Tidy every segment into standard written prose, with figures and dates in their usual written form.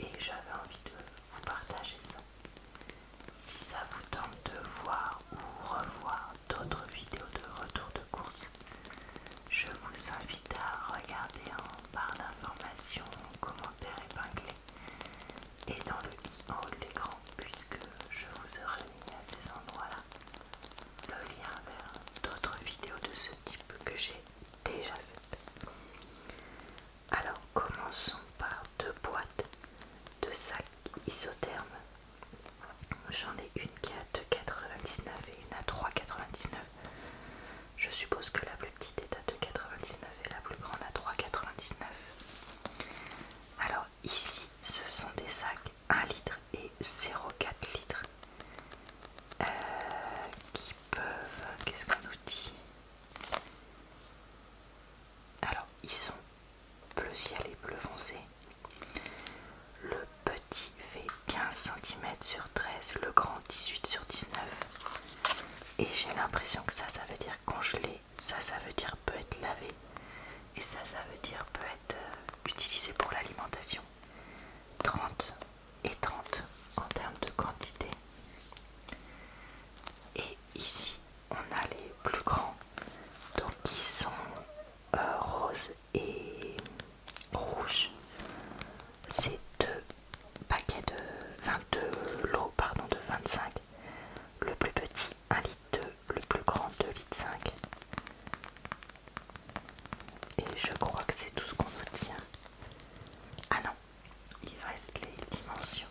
et j'avais envie de vous partager ça. Si ça vous tente de voir ou revoir d'autres vidéos de retour de course, je vous invite à regarder en barre d'informations, commentaires épinglés et dans le i en haut de l'écran, puisque je vous aurai mis à ces endroits-là le lien vers d'autres vidéos de ce type que j'ai déjà faites. Alors commençons par deux boîtes de sacs isothermes. J'en ai une qui est à 2,99 et une à 3,99. Je suppose que la plus petite est à 2,99 et la plus grande à 3,99. Alors ici ce sont des sacs 1 litre et 0,4 litres qui peuvent... Qu'est-ce qu'on nous dit? Alors ils sont bleu ciel et bleu foncé. Le petit fait 15 cm sur 13, le grand 18 sur 19. Et j'ai l'impression que ça veut dire congelé, ça veut dire peut être lavé. Et ça veut dire peut être utilisé pour l'alimentation. 30 et 30 en termes de quantité. Et ici, on a les plus grands, donc qui sont roses et rouges. C'est deux paquets de 22 lots, pardon, de 25. Le plus petit 1 litre 2, le plus grand 2 litres 5. Et je crois que c'est tout ce qu'on nous dit. Ah non, il reste les dimensions.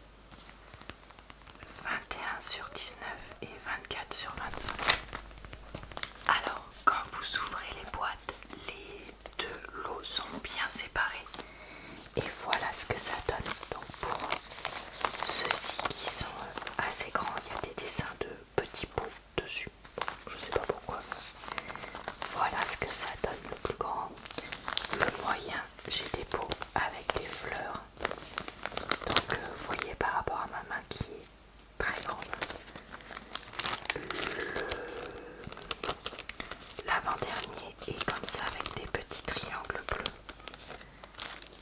21 sur 19 et 24 sur 25. Alors, quand vous ouvrez les boîtes, les deux lots sont bien séparés. Et voilà ce que ça donne. Donc pour ceux-ci qui sont assez grands, il y a des dessins de petits pots dessus. Je sais pas pourquoi. Voilà ce que ça donne le plus grand. Le moyen, j'ai des pots avec des fleurs. Donc vous voyez par rapport à ma main qui est très grande. L'avant-dernier est comme ça avec des petits triangles bleus.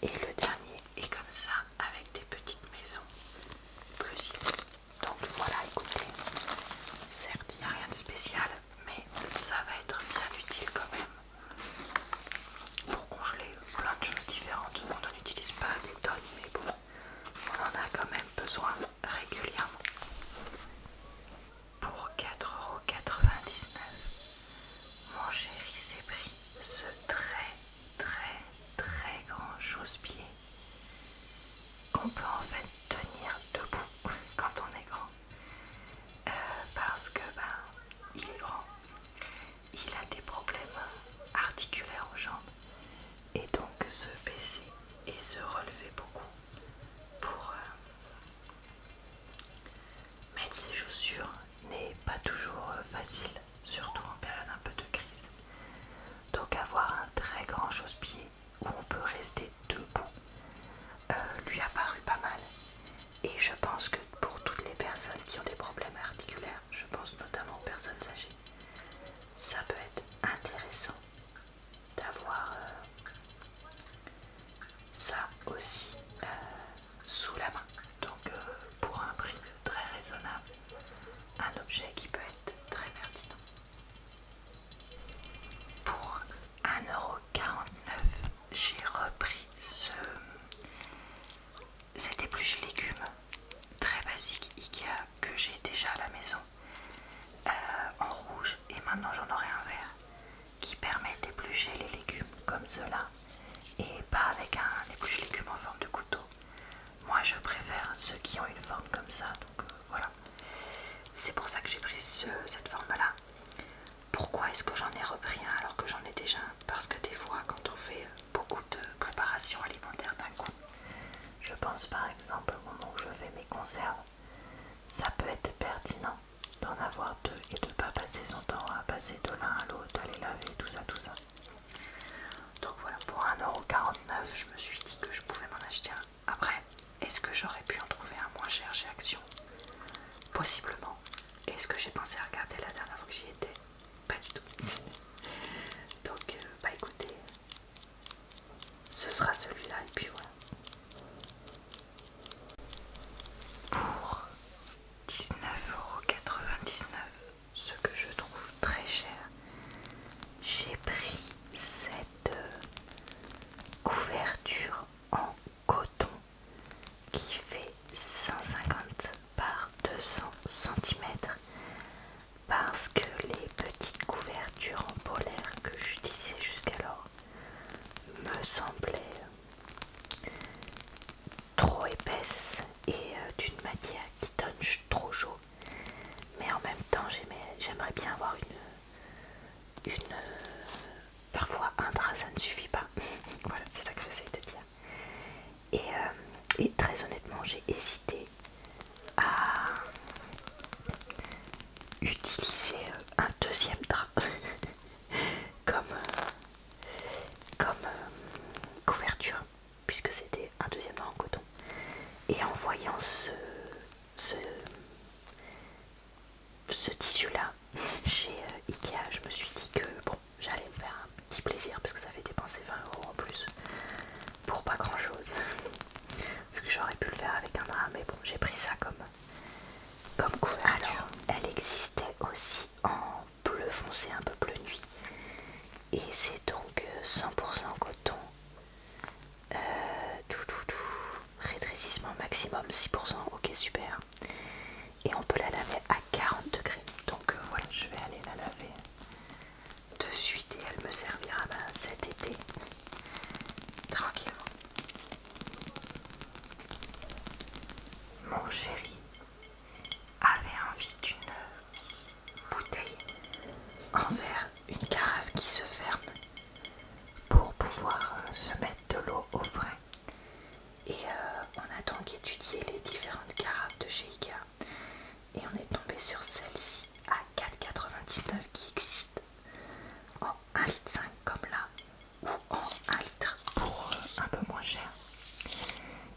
Et le dernier est comme ça avec des petites maisons bleu ciel. Donc voilà, écoutez, certes il n'y a rien de spécial, mais ça va être bien utile quand même pour congeler plein de choses différentes. On n'en utilise pas des tonnes, mais bon, on en a quand même besoin régulièrement. Pour 4,99 €, mon chéri s'est pris ce très grand chausse-pied qu'on peut en fait tenir debout quand on est grand. Parce que il est grand, il a des problèmes articulaires aux jambes et donc se baisser et se relever beaucoup pour mettre ses chaussures n'est pas toujours facile, surtout en période un peu de crise. Donc avoir un très grand chausse-pied où on peut rester debout lui a paru pas mal. Et je pense que pour toutes les personnes qui ont des problèmes articulaires, je pense notamment aux personnes âgées, ça peut être intéressant d'avoir ça aussi sous la main. Donc pour un prix très raisonnable, un objet qui peut être très pertinent. Pour 1,49 €, j'ai repris cet épluche légumes très basique Ikea que j'ai déjà à la maison en rouge, et maintenant j'en aurai un vert qui permet d'éplucher les légumes comme cela et pas avec un épluche légumes en forme de couteau. Moi je préfère ceux qui ont une forme comme ça, donc voilà, c'est pour ça que j'ai pris cette forme là. Pourquoi est-ce que j'en ai repris un alors que j'en ai déjà un? Parce que des fois quand on fait beaucoup de préparations alimentaires d'un coup, je pense par exemple au moment où je fais mes conserves, ça peut être pertinent d'en avoir deux et de ne pas passer son temps à passer de l'un à l'autre, à les laver, tout ça. Donc voilà, pour 1,49 €, je me suis dit que je pouvais m'en acheter un. Après, est-ce que j'aurais pu en trouver un moins cher chez Action? Possiblement. Est-ce que j'ai pensé à regarder la dernière fois que j'y étais? Pas du tout. Donc, écoutez, ce sera celui-là et puis voilà. 150 par 200 cm parce que les petites couvertures en polaire que j'utilisais jusqu'alors me semblaient trop épaisses et d'une matière qui donne trop chaud. Mais en même temps, j'aimerais bien avoir parfois un drap, ça ne suffit pas. Voilà, c'est ça que j'essaye de dire. Et très honnêtement, j'ai hésité à utiliser un deuxième drap comme couverture, puisque c'était un deuxième drap en coton. Et en voyant ce tissu là chez Ikea, je me suis dit que bon, j'allais me faire un petit plaisir parce que ça fait dépenser 20 € en plus pour pas grand chose, vu que j'aurais pu le faire avec un drap, mais bon, j'ai pris ça comme couverture. Alors elle existait aussi en bleu foncé, un peu bleu nuit, et c'est donc 100% coton, rétrécissement maximum 6%, ok super. Et on peut la laver à 40 degrés. Donc voilà, je vais aller la laver de suite et elle me servira cet été tranquillement. Mon chéri avait envie d'une bouteille en verre, une carafe qui se ferme pour pouvoir se mettre de l'eau au frais. Et on a donc étudié les différentes carafes de chez Ikea et on est tombé sur celle-ci à 4,99 qui existe en 1,5 litre comme là, ou en 1 litre pour un peu moins cher.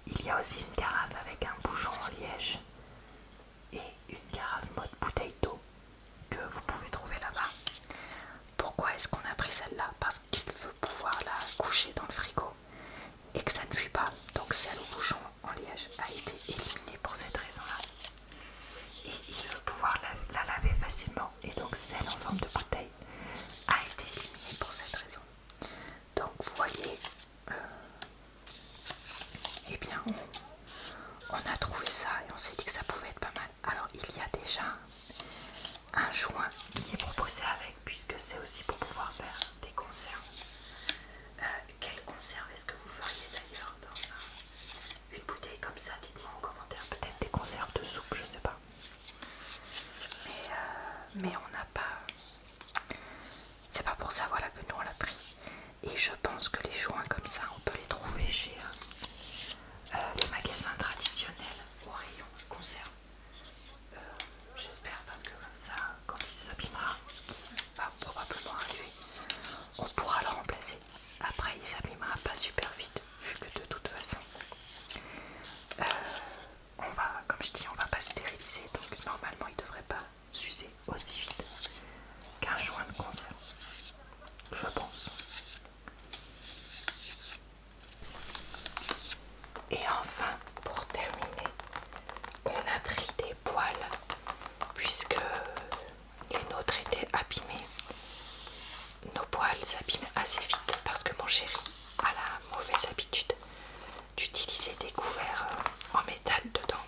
Il y a aussi une carafe avec un bouchon en liège et une carafe mode bouteille d'eau que vous pouvez trouver là-bas. Pourquoi est-ce qu'on a pris celle-là? Parce qu'il veut pouvoir la coucher dans le frigo et que ça ne fuit pas. Donc celle au bouchon en liège a été éliminée pour cette raison-là. Et il veut pouvoir la laver facilement. Et donc celle en forme de bouteille a été éliminée pour cette raison. Donc vous voyez, eh bien on a trouvé ça et on s'est dit que ça pouvait être pas mal. Alors il y a déjà un joint qui est proposé avec, puisque c'est aussi pour pouvoir faire des conserves. Quelle conserve est-ce que vous feriez d'ailleurs dans une bouteille comme ça? Dites-moi en commentaire, peut-être des conserves de soupe, je sais pas. Mais on n'a pas... C'est pas pour ça, voilà, que nous on l'a pris. Et je pense que les joints comme ça, on peut les trouver chez les magasins traditionnels au rayon conserve. J'espère, parce que comme ça, quand il s'abîmera, il va probablement arriver, on pourra le remplacer. Après, il s'abîmera pas super vite, vu que de toute façon, on va, comme je dis, on va pas stériliser, donc normalement il devrait pas s'user aussi vite qu'un joint de conserve, je pense. Et enfin, pour terminer, on a pris des poêles, puisque les nôtres étaient abîmés. Nos poêles s'abîment assez vite parce que mon chéri a la mauvaise habitude d'utiliser des couverts en métal dedans,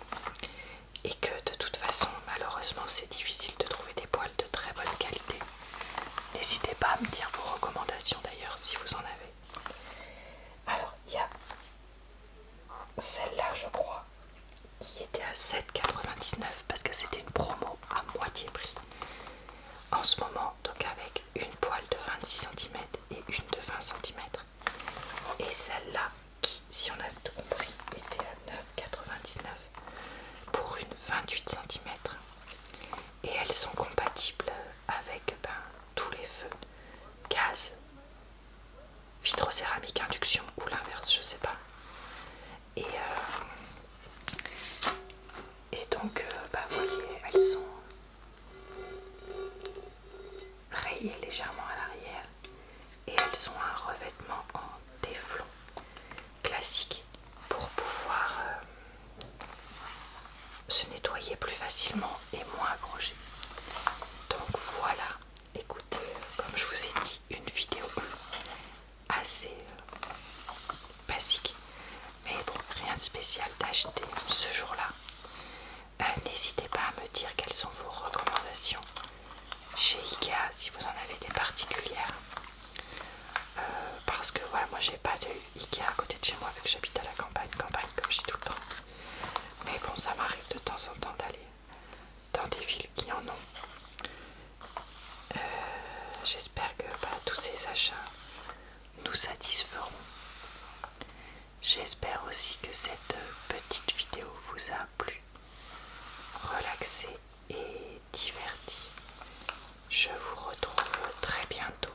et que de toute façon, malheureusement, c'est difficile de trouver des poêles de très bonne qualité. N'hésitez pas à me dire vos recommandations d'ailleurs si vous en avez. Alors il y a celle-là, je crois, qui était à 7,99 parce que c'était une promo à moitié prix en ce moment, donc avec une poêle de 26 cm et une de 20 cm. Et celle-là qui, si on a tout compris, était à 9,99 pour une 28 cm. Et elles sont compatibles avec tous les feux, gaz, vitrocéramique, induction ou l'inverse, je sais pas. Et donc, vous voyez, elles sont rayées légèrement à l'arrière et elles ont un revêtement en téflon classique pour pouvoir se nettoyer plus facilement et moins accrocher. Donc voilà, écoutez, comme je vous ai dit, une vidéo assez basique, mais bon, rien de spécial d'acheter ce jour-là. dire quelles sont vos recommandations chez Ikea, si vous en avez des particulières. Parce que voilà, moi j'ai pas de Ikea à côté de chez moi vu que j'habite à la campagne, comme je dis tout le temps. Mais bon, ça m'arrive de temps en temps d'aller dans des villes qui en ont. J'espère que tous ces achats nous satisferont. J'espère aussi que cette petite vidéo vous a plu, relaxé et diverti. Je vous retrouve très bientôt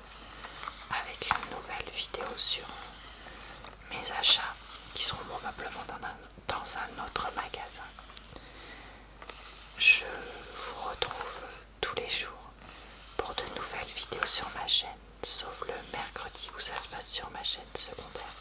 avec une nouvelle vidéo sur mes achats qui seront probablement dans un autre magasin. Je vous retrouve tous les jours pour de nouvelles vidéos sur ma chaîne, sauf le mercredi où ça se passe sur ma chaîne secondaire.